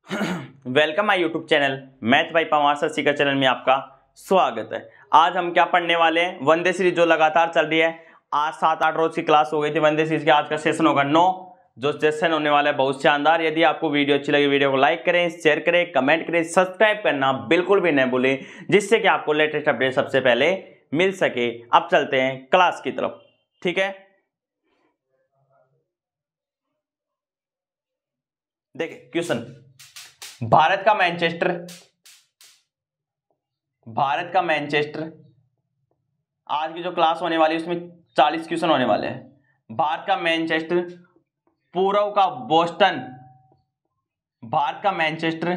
Welcome my YouTube channel math by Pawar sir सीखर channel में आपका स्वागत है। आज हम क्या पढ़ने वाले हैं, वंदे सीरीज जो लगातार चल रही है। आज 7-8 रोज की क्लास हो गई थी वंदे सीरीज की, आज का सेशन होगा 9, जो सेशन होने वाला है बहुत शानदार। यदि आपको वीडियो अच्छी लगी वीडियो को लाइक करें, शेयर करें, कमेंट करें, सब्सक्राइब करना बिल्कुल भी नहीं भूलें, जिससे कि आपको लेटेस्ट अपडेट सबसे पहले मिल सके। अब चलते हैं क्लास की तरफ, ठीक है। देखिए क्वेश्चन, भारत का मैनचेस्टर आज की जो क्लास होने वाली है उसमें 40 क्वेश्चन होने वाले हैं। भारत का मैनचेस्टर, पूर्व का बोस्टन। भारत का मैनचेस्टर,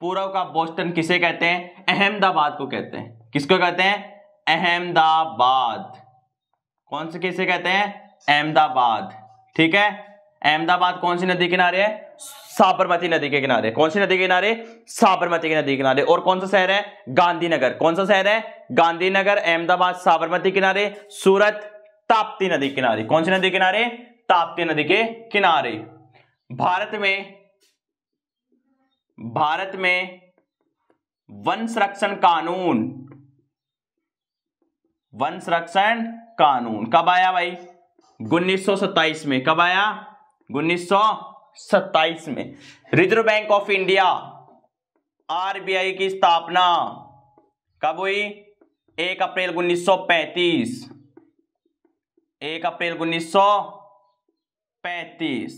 पूर्व का बोस्टन किसे कहते हैं? अहमदाबाद को कहते हैं। किसको कहते हैं? अहमदाबाद। कौन से किसे कहते हैं? अहमदाबाद, ठीक है। अहमदाबाद कौन सी नदी किनारे है? साबरमती नदी के किनारे। कौन सी नदी के किनारे? साबरमती की नदी के किनारे। और कौन सा शहर है? गांधीनगर। कौन सा शहर है? गांधीनगर। अहमदाबाद साबरमती किनारे, सूरत ताप्ती नदी किनारे। कौन सी नदी किनारे? ताप्ती नदी के किनारे। भारत में वन संरक्षण कानून कब आया भाई? 1927 में। कब आया? 1927 में। Reserve bank of India RBI की स्थापना कब हुई? 1 अप्रैल 1935। 1 अप्रैल 1935।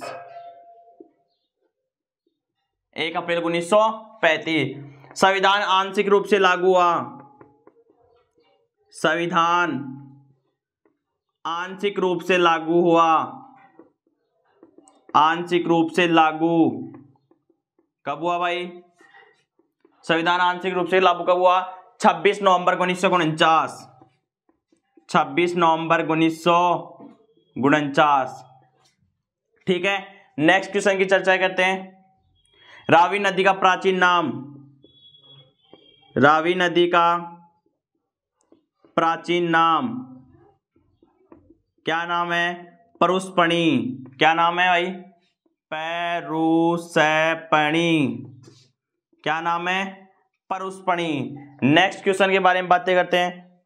1 अप्रैल 1935। संविधान आंशिक रूप से लागू हुआ। संविधान आंशिक रूप से लागू हुआ। आंशिक रूप से लागू कब हुआ भाई? संविधान आंशिक रूप से लागू कब हुआ? 26 नवंबर 1949। 26 नवंबर 1949, ठीक है। नेक्स्ट क्वेश्चन की चर्चा करते हैं। रावी नदी का प्राचीन नाम। रावी नदी का प्राचीन नाम क्या नाम है? परुष्पणी। क्या नाम है भाई? परुष्पणी। क्या नाम है? परुष्पणी। नेक्स्ट क्वेश्चन के बारे में बातें करते हैं।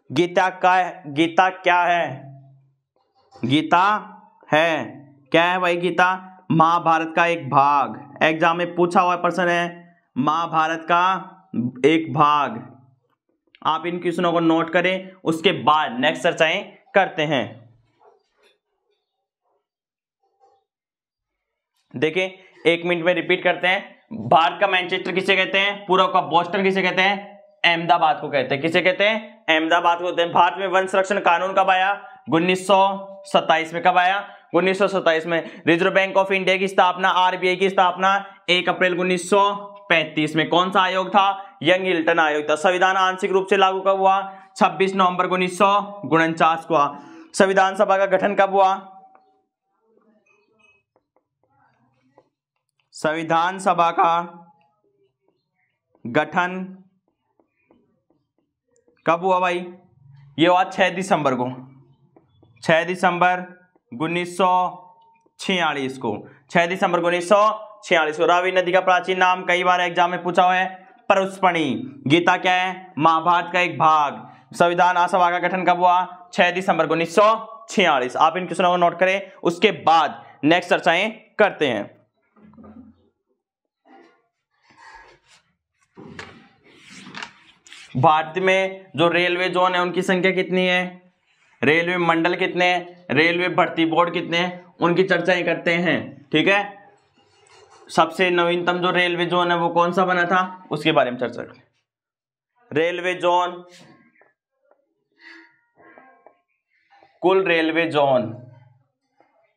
गीता क्या है? गीता है क्या है भाई? गीता महाभारत का एक भाग। एग्जाम में पूछा हुआ प्रश्न है, महाभारत का एक भाग। आप इन क्वेश्चनों को नोट करें, उसके बाद नेक्स्ट चर्चाएं करते हैं। देखिए 1 मिनट में रिपीट करते हैं। भारत का मैनचेस्टर किसे कहते हैं? पूर्व का बोस्टन किसे कहते हैं? अहमदाबाद को कहते हैं। किसे कहते हैं? अहमदाबाद को कहते हैं। भारत में वन संरक्षण कानून कब आया? 1927 में। कब आया? 1927 में। रिजर्व बैंक ऑफ इंडिया की स्थापना, आरबीआई की स्थापना 1 अप्रैल 1935 में। कौन सा आयोग था? यंग हिल्टन आयोग था। संविधान आंशिक रूप से लागू कब हुआ? 26 नवंबर 1949 को हुआ। संविधान सभा का गठन कब हुआ? संविधान सभा का गठन कब हुआ भाई? ये हुआ 6 दिसंबर को। 6 दिसंबर 1946 को। 6 दिसंबर 1946 को। रावी नदी का प्राचीन नाम कई बार एग्जाम में पूछा हुआ है, परुष्पणी। गीता क्या है? महाभारत का एक भाग। संविधान सभा का गठन कब हुआ? 6 दिसंबर 1946। आप इन क्वेश्चनों को नोट करें, उसके बाद नेक्स्ट चर्चाएं करते हैं। भारत में जो रेलवे जोन है उनकी संख्या कितनी है? रेलवे मंडल कितने हैं? रेलवे भर्ती बोर्ड कितने हैं? उनकी चर्चाएं करते हैं, ठीक है। सबसे नवीनतम जो रेलवे जोन है वो कौन सा बना था, उसके बारे में चर्चा करें। रेलवे जोन, कुल रेलवे जोन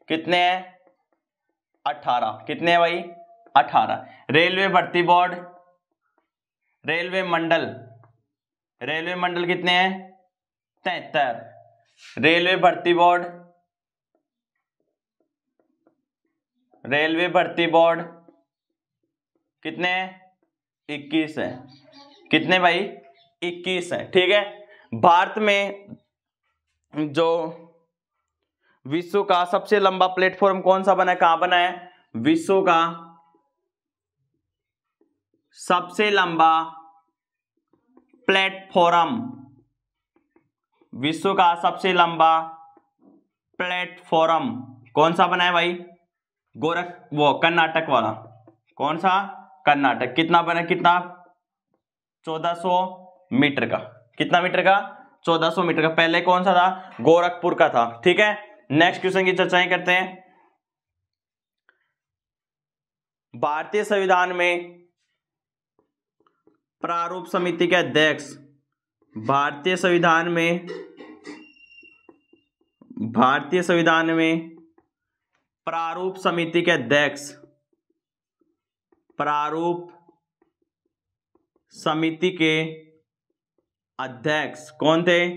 कितने हैं? 18। कितने हैं भाई? 18। रेलवे भर्ती बोर्ड, रेलवे मंडल कितने हैं? 73। रेलवे भर्ती बोर्ड कितने हैं? 21 है। कितने भाई? 21 है, ठीक है। भारत में जो विश्व का सबसे लंबा प्लेटफॉर्म कौन सा बना है? कहां बना है? विश्व का सबसे लंबा प्लेटफॉर्म, विश्व का सबसे लंबा प्लेटफॉर्म कौन सा बना है भाई? कर्नाटक वाला। कौन सा? कर्नाटक। कितना बना? कितना? 1400 मीटर का। कितना मीटर का? 1400 मीटर का। पहले कौन सा था? गोरखपुर का था। ठीक है, नेक्स्ट क्वेश्चन की चर्चाएं करते हैं। भारतीय संविधान में प्रारूप समिति के अध्यक्ष, भारतीय संविधान में प्रारूप समिति के अध्यक्ष, प्रारूप समिति के अध्यक्ष कौन थे?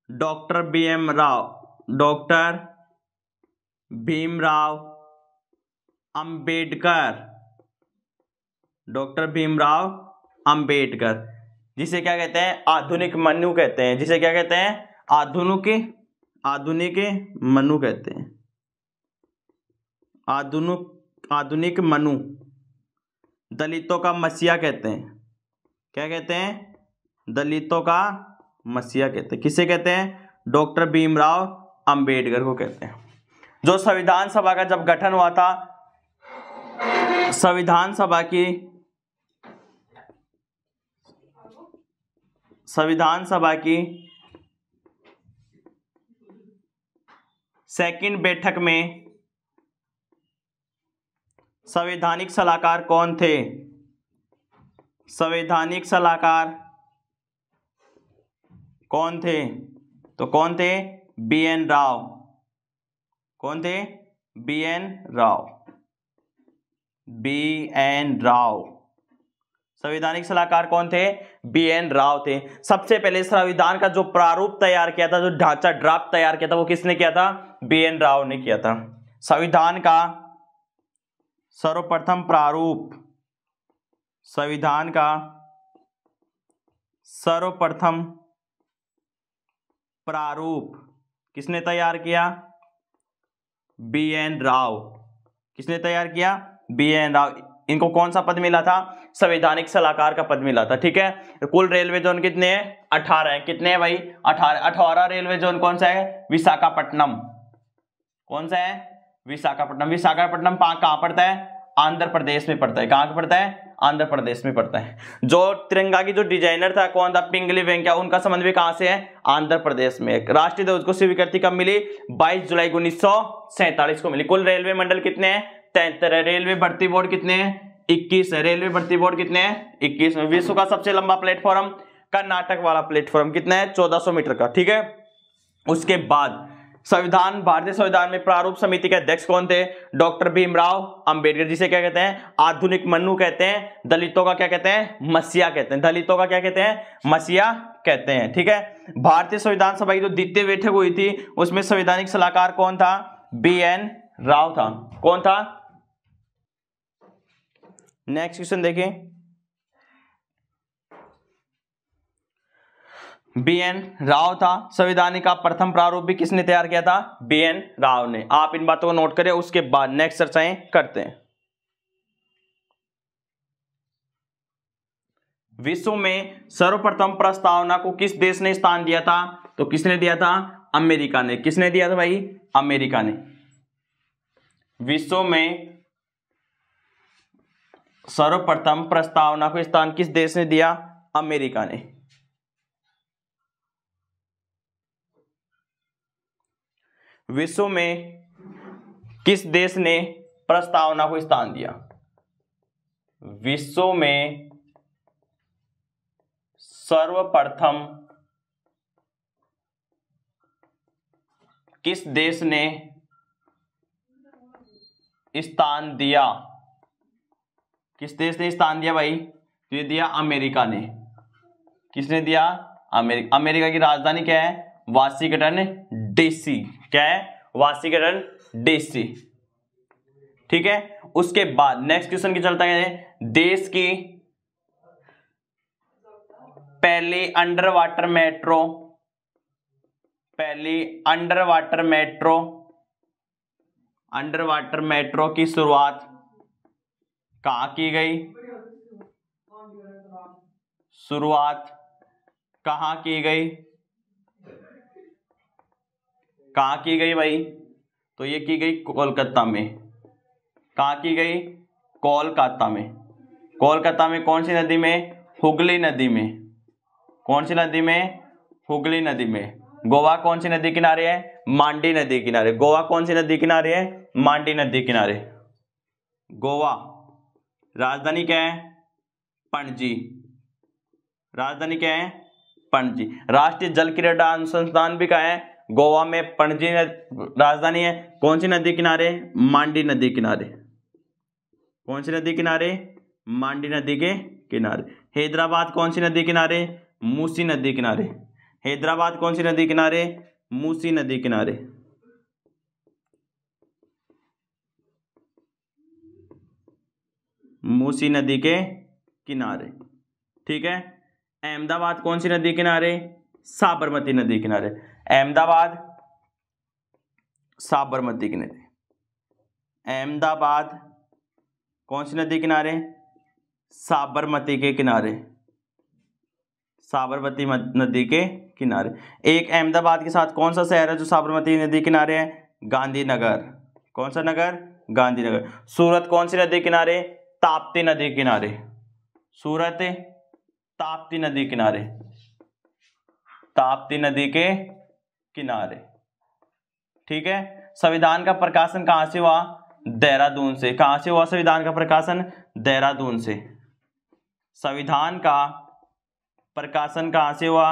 डॉक्टर भीमराव अंबेडकर। डॉक्टर भीमराव अंबेडकर, जिसे क्या कहते हैं? आधुनिक मनु कहते हैं। जिसे क्या कहते हैं? आधुनिक मनु कहते हैं। आधुनिक मनु। दलितों का मसीहा कहते हैं। क्या कहते हैं? दलितों का मसीहा कहते हैं। किसे कहते हैं? डॉक्टर भीमराव अंबेडकर को कहते हैं। जो संविधान सभा का जब गठन हुआ था, संविधान सभा की सेकंड बैठक में संवैधानिक सलाहकार कौन थे? संवैधानिक सलाहकार कौन थे? तो कौन थे? BN राव। कौन थे? BN राव। संवैधानिक सलाहकार कौन थे? BN राव थे। सबसे पहले संविधान का जो प्रारूप तैयार किया था, जो ढांचा ड्राफ्ट तैयार किया था, वो किसने किया था? BN राव ने किया था। संविधान का सर्वप्रथम प्रारूप, संविधान का सर्वप्रथम प्रारूप किसने तैयार किया? BN राव। किसने तैयार किया? BN राव। इनको कौन सा पद मिला था? संवैधानिक सलाहकार का पद मिला था। ठीक है, कुल रेलवे जोन कितने हैं? 18 हैं। कितने हैं भाई? 18 रेलवे जोन। कौन सा है? विशाखापट्टनम। कौन सा है? विशाखापट्टनम। विशाखापट्टनम कहां पड़ता है? आंध्र प्रदेश में पड़ता है। कहां पड़ता है? आंध्र प्रदेश में पड़ता है। जो तिरंगा की जो डिजाइनर था कौन था? पिंगली वेंकैया। उनका संबंध भी कहां से है? आंध्र प्रदेश में। राष्ट्रीय ध्वज को स्वीकृति कब मिली? 22 जुलाई 1947 को मिली। कुल रेलवे मंडल कितने हैं? 73 है। रेलवे भर्ती बोर्ड कितने हैं? 21 है। रेलवे भर्ती बोर्ड कितने हैं? 21 में। विश्व का सबसे लंबा प्लेटफॉर्म कर्नाटक वाला प्लेटफॉर्म कितना है? 1400 मीटर का। ठीक है, उसके बाद भारतीय संविधान में प्रारूप समिति के अध्यक्ष कौन थे? डॉक्टर भीमराव अंबेडकर, जिसे क्या कहते हैं? आधुनिक मनु कहते हैं। दलितों का क्या कहते हैं? मसीहा कहते हैं। दलितों का क्या कहते हैं? मसीहा कहते हैं। ठीक है, भारतीय संविधान सभा की जो द्वितीय बैठक हुई थी, उसमें संवैधानिक सलाहकार कौन था? BN राव था। कौन था? नेक्स्ट क्वेश्चन देखें। BN राव था। संवैधानिक का प्रथम प्रारूप भी किसने तैयार किया था? BN राव ने। आप इन बातों को नोट करें, उसके बाद नेक्स्ट चर्चाएं करते हैं। विश्व में सर्वप्रथम प्रस्तावना को किस देश ने स्थान दिया था? तो किसने दिया था? अमेरिका ने। किसने दिया था भाई? अमेरिका ने। विश्व में सर्वप्रथम प्रस्तावना को स्थान किस देश ने दिया? अमेरिका ने। विश्व में किस देश ने प्रस्तावना को स्थान दिया? विश्व में सर्वप्रथम किस देश ने स्थान दिया? किस देश ने स्थान दिया भाई? तो ये दिया अमेरिका ने। किसने दिया? अमेरिका की राजधानी क्या है? Washington DC. क्या है? Washington DC. ठीक है, उसके बाद नेक्स्ट क्वेश्चन की चलता है। देश की पहली अंडर वाटर मेट्रो की शुरुआत कहां की गई? शुरुआत कहाँ की गई, कहाँ की गई भाई, तो ये की गई कोलकाता में। कहाँ की गई, कोलकाता में। कोलकाता में कौन सी नदी में, हुगली नदी में। कौन सी नदी में, हुगली नदी में। गोवा कौन सी नदी किनारे है, मांडी नदी किनारे। गोवा कौन सी नदी किनारे है, मांडी नदी किनारे। गोवा राजधानी क्या है, पणजी। राजधानी क्या है, पणजी। राष्ट्रीय जल क्रीड़ा अनुसंधान भी कहाँ है, गोवा में। पणजी राजधानी है। कौन सी नदी किनारे, मांडी नदी किनारे। कौन सी नदी किनारे, मांडी नदी के किनारे। हैदराबाद कौन सी नदी किनारे, मूसी नदी किनारे। हैदराबाद कौन सी नदी किनारे, मूसी नदी किनारे। मूसी नदी के किनारे, ठीक है। अहमदाबाद कौन सी नदी किनारे, साबरमती नदी किनारे। अहमदाबाद साबरमती किनारे। अहमदाबाद कौन सी नदी किनारे, साबरमती के किनारे। साबरमती नदी के किनारे। एक अहमदाबाद के साथ कौन सा शहर है जो साबरमती नदी किनारे है, गांधीनगर। कौन सा नगर, गांधीनगर। सूरत कौन सी नदी किनारे, ताप्ती नदी किनारे। सूरत ताप्ती नदी किनारे। ताप्ती नदी के किनारे, ठीक है। संविधान का प्रकाशन कहां से हुआ, देहरादून से। कहां से हुआ संविधान का प्रकाशन, देहरादून से। संविधान का प्रकाशन कहां से हुआ,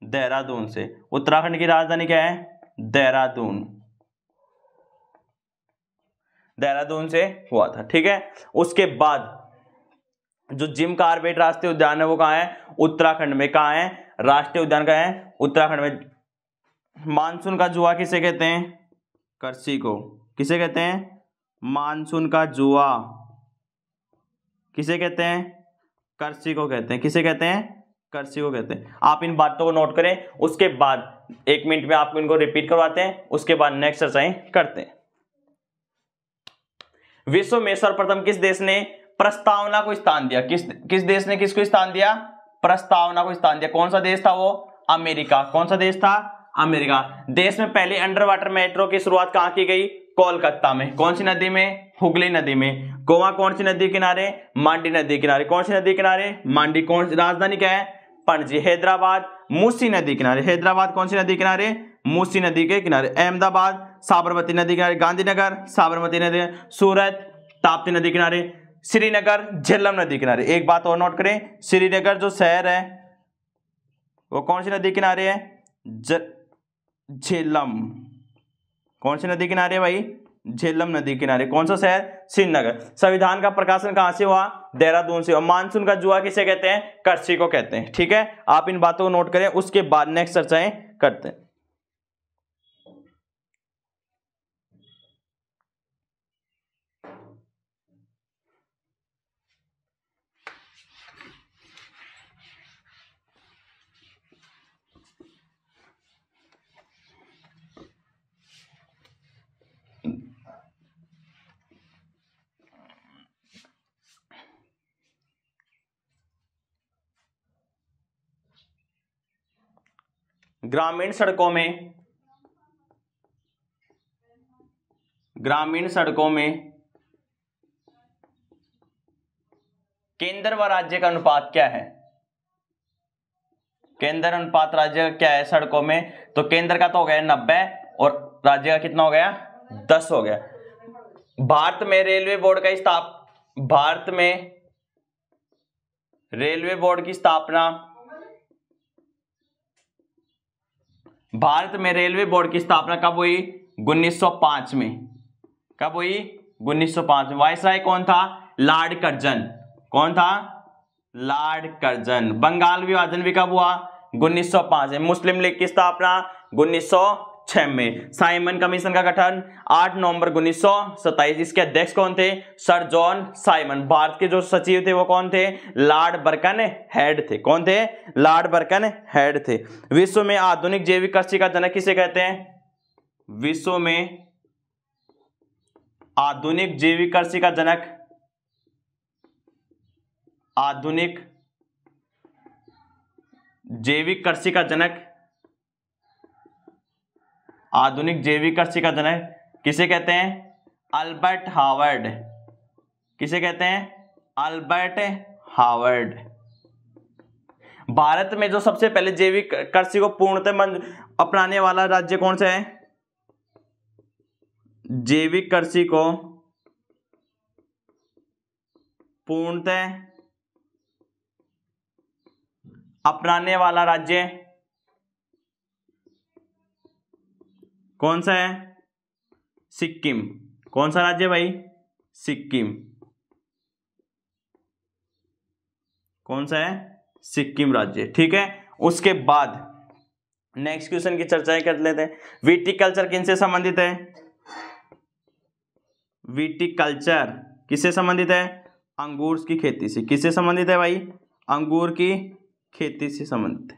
देहरादून से। उत्तराखंड की राजधानी क्या है, देहरादून। देहरादून से हुआ था, ठीक है। उसके बाद जो जिम कार्बेट राष्ट्रीय उद्यान है वो कहां है, उत्तराखंड में। कहां है, राष्ट्रीय उद्यान कहां है, उत्तराखंड में। मानसून का जुआ किसे कहते हैं, करसी को। किसे कहते हैं, मानसून का जुआ किसे कहते हैं, करसी को कहते हैं। किसे कहते हैं, करसी को कहते हैं। आप इन बातों को नोट करें। उसके बाद 1 मिनट में आपको इनको रिपीट करवाते हैं, उसके बाद नेक्स्ट एक्सरसाइज करते हैं। विश्व में सर्वप्रथम किस देश ने प्रस्तावना को स्थान दिया, किस देश ने किसको स्थान दिया, प्रस्तावना को स्थान दिया। कौन सा देश था वो, अमेरिका। कौन सा देश था, अमेरिका। देश में पहले अंडर वाटर मेट्रो की शुरुआत कहां की गई, कोलकाता में। कौन सी नदी में, हुगली नदी में। गोवा कौन सी नदी किनारे, मांडी नदी किनारे। कौन सी नदी किनारे, मांडी। कौन सी राजधानी क्या है, पणजी। हैदराबाद मूसी नदी किनारे। हैदराबाद कौन सी नदी किनारे, मूसी नदी के किनारे। अहमदाबाद साबरमती नदी किनारे। गांधीनगर साबरमती नदी। सूरत ताप्ती नदी किनारे। श्रीनगर झेलम नदी किनारे। एक बात और नोट करें, श्रीनगर जो शहर है वो कौन सी नदी किनारे है, झेलम। कौन सी नदी किनारे है भाई, झेलम नदी किनारे। कौन सा शहर, श्रीनगर। संविधान का प्रकाशन कहां से हुआ, देहरादून से। और मानसून का जुआ किसे कहते हैं, करसी को कहते हैं, ठीक है। आप इन बातों को नोट करें, उसके बाद नेक्स्ट चर्चाएं करते हैं। ग्रामीण सड़कों में केंद्र व राज्य का अनुपात क्या है, केंद्र अनुपात राज्य का क्या है सड़कों में। तो केंद्र का तो हो गया 90 और राज्य का कितना हो गया, 10 हो गया। भारत में रेलवे बोर्ड की स्थापना कब हुई, 1905 में। कब हुई, 1905 में। वायसराय कौन था, लॉर्ड कर्जन। कौन था, लॉर्ड कर्जन। बंगाल विभाजन भी कब हुआ, 1905 में। मुस्लिम लीग की स्थापना 1906 में। साइमन कमीशन का गठन 8 नवंबर 1927। इसके अध्यक्ष कौन थे, सर जॉन साइमन। भारत के जो सचिव थे वो कौन थे, लॉर्ड बर्कन हेड थे। कौन थे, लॉर्ड बर्कन हेड थे। विश्व में आधुनिक जैविक कृषि का जनक किसे कहते हैं, विश्व में आधुनिक जैविक कृषि का जनक आधुनिक जैविक कृषि का जनक, आधुनिक जैविक कृषि का जनक किसे कहते हैं? Albert Howard. किसे कहते हैं? Albert Howard. भारत में जो सबसे पहले जैविक कृषि को पूर्णतः अपनाने वाला राज्य कौन सा है? जैविक कृषि को पूर्णतः अपनाने वाला राज्य कौन सा है? सिक्किम। कौन सा राज्य भाई? सिक्किम। कौन सा है? सिक्किम राज्य। ठीक है, उसके बाद नेक्स्ट क्वेश्चन की चर्चाएं कर लेते हैं। विटिकल्चर किनसे संबंधित है? विटिकल्चर किससे संबंधित है? अंगूर की खेती से। किससे संबंधित है भाई? अंगूर की खेती से संबंधित है।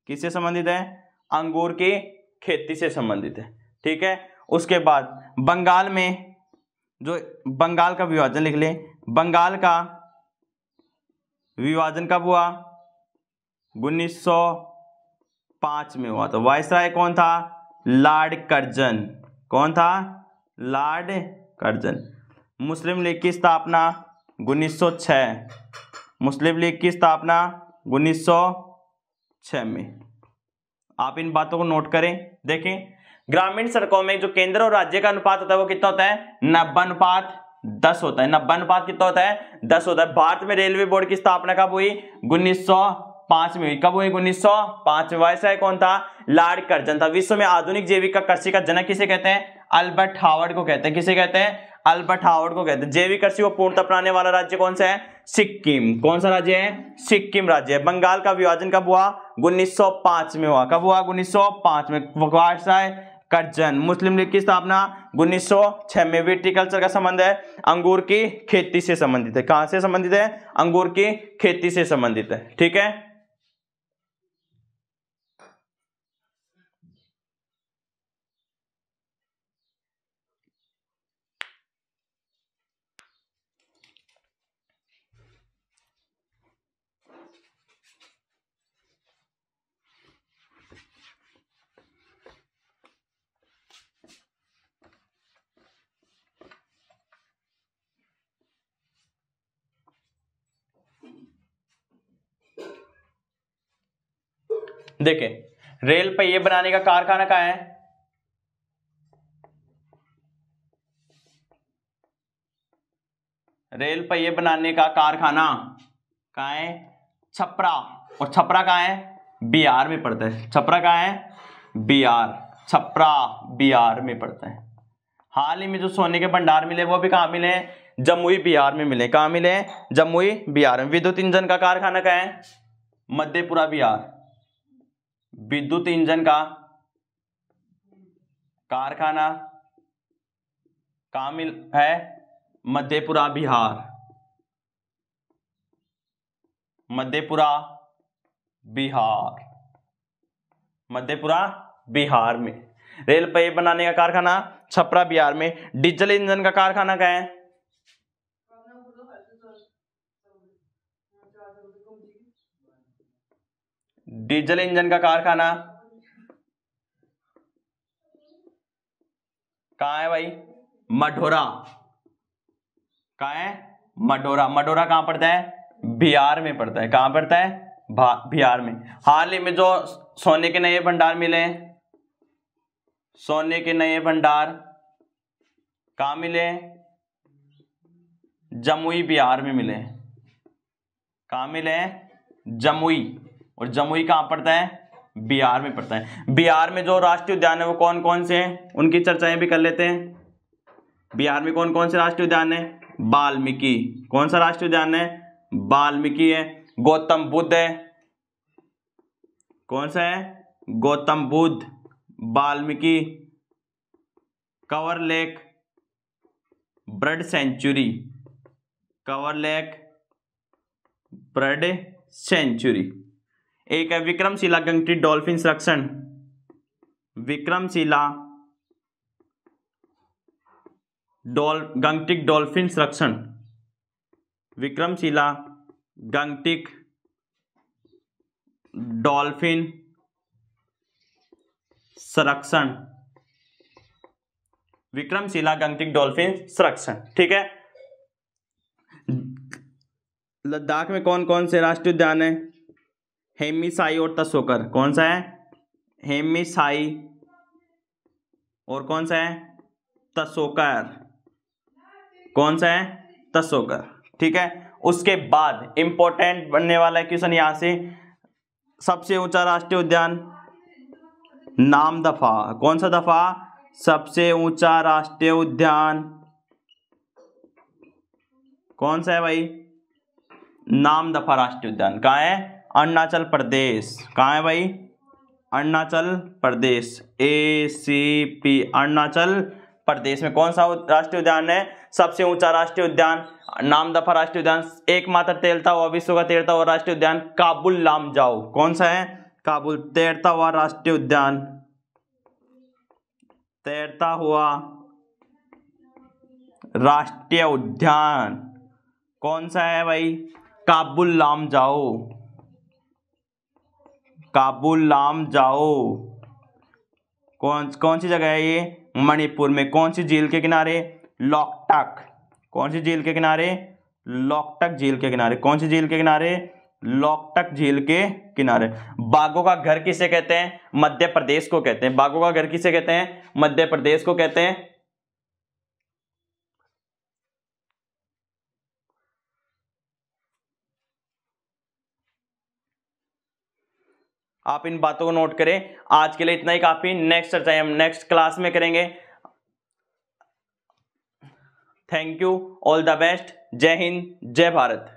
किससे संबंधित है? अंगूर की खेती से संबंधित है। ठीक है, उसके बाद बंगाल में जो बंगाल का विभाजन लिख लें। बंगाल का विभाजन कब हुआ? 1905 में हुआ। तो वायसराय कौन था? Lord Curzon. कौन था? Lord Curzon. मुस्लिम लीग की स्थापना 1906। मुस्लिम लीग की स्थापना 1906 में। आप इन बातों को नोट करें। देखें, ग्रामीण सड़कों में जो केंद्र और राज्य का अनुपात होता है वो कितना होता है? 90:10 होता है। 90 कितना होता है? 10 होता है। भारत में रेलवे बोर्ड की स्थापना कब हुई? 1905 में हुई। कब हुई? 1905 में। वायसराय कौन था? लॉर्ड कर्जन था। विश्व में आधुनिक जैविक कृषि का जनक किसे कहते हैं? अल्बर्ट हावर्ड को कहते हैं। किसे कहते हैं? अल्बर्ट हावर्ड को कहते हैं। जैविक कृषि को पूर्णतः अपनाने वाला राज्य कौन सा है? सिक्किम। कौन सा राज्य है? सिक्किम राज्य है। बंगाल का विभाजन कब हुआ? 1905 में हुआ। कब हुआ? 1905 में। Viceroy Curzon. मुस्लिम लीग की स्थापना 1906 में। विटिकल्चर का संबंध है अंगूर की खेती से संबंधित है। कहां से संबंधित है? अंगूर की खेती से संबंधित है। ठीक है, देखें, रेल पहिए बनाने का कारखाना कहाँ है? रेल पहिए बनाने का कारखाना कहाँ है? छपरा। और छपरा कहाँ है? बिहार में पड़ता है। छपरा कहाँ है? बिहार। छपरा बिहार में पड़ता है। हाल ही में जो सोने के भंडार मिले वो भी कहाँ मिले? जमुई बिहार में मिले। कहाँ मिले? जमुई बिहार में। विद्युत इंजन का कारखाना कहाँ है? मधेपुरा बिहार। विद्युत इंजन का कारखाना कहाँ मिल है? मधेपुरा बिहार। मधेपुरा बिहार। मधेपुरा बिहार में। रेल पहिए बनाने का कारखाना छपरा बिहार में। डीजल इंजन का कारखाना कहाँ है? डीजल इंजन का कारखाना कहाँ है भाई? मढोरा। कहाँ है? मढोरा। मढोरा कहाँ पड़ता है? बिहार में पड़ता है। कहाँ पड़ता है? बिहार में। हाल ही में जो सोने के नए भंडार मिले, सोने के नए भंडार कहाँ मिले? जमुई बिहार में मिले। कहाँ मिले? जमुई। और जमुई कहाँ पड़ता है? बिहार में पड़ता है। बिहार में जो राष्ट्रीय उद्यान है वो कौन कौन से हैं उनकी चर्चाएं भी कर लेते हैं। बिहार में कौन कौन से राष्ट्रीय उद्यान है? वाल्मीकि। कौन सा राष्ट्रीय उद्यान है? वाल्मीकि है। गौतम बुद्ध है। कौन सा है? Gautam Buddha. Valmiki. Cover lake bird sanctuary. Cover lake bird sanctuary. एक है विक्रमशिला गंगटीक डॉल्फिन संरक्षण। विक्रमशिला गंगटीक डॉल्फिन संरक्षण। विक्रमशिला गंगटिक डॉल्फिन संरक्षण, विक्रमशिला गंगटिक डॉल्फिन संरक्षण। ठीक है। लद्दाख में कौन कौन से राष्ट्रीय उद्यान है? हेमीसाई और तसोकर। कौन सा है? हेमीसाई और कौन सा है? तसोकर। कौन सा है? तसोकर। ठीक है। उसके बाद इंपॉर्टेंट बनने वाला क्वेश्चन यहां से, सबसे ऊंचा राष्ट्रीय उद्यान नामदफा। कौन सा दफा? सबसे ऊंचा राष्ट्रीय उद्यान कौन सा है भाई? नामदफा राष्ट्रीय उद्यान। कहाँ है? अरुणाचल प्रदेश। कहाँ है भाई? अरुणाचल प्रदेश। ACP अरुणाचल प्रदेश में कौन सा राष्ट्रीय उद्यान है? सबसे ऊंचा राष्ट्रीय उद्यान नामदफा राष्ट्रीय उद्यान। एकमात्र तैरता हुआ, विश्व का तैरता हुआ राष्ट्रीय उद्यान काबुल लामजाओ। कौन सा है? काबुल। तैरता हुआ राष्ट्रीय उद्यान, तैरता हुआ राष्ट्रीय उद्यान कौन सा है भाई? काबुल लामजाओ। काबुल लामजाओ कौन सी जगह है ये? मणिपुर में। कौन सी झील के किनारे? लोकटक। कौन सी झील के किनारे? लोकटक झील के किनारे। कौन सी झील के किनारे? लोकटक झील के किनारे। बाघों का घर किसे कहते हैं? मध्य प्रदेश को कहते हैं। बाघों का घर किसे कहते हैं? मध्य प्रदेश को कहते हैं। आप इन बातों को नोट करें। आज के लिए इतना ही काफी। नेक्स्ट चर्चा हम नेक्स्ट क्लास में करेंगे। Thank you, all the best. जय हिंद, जय भारत।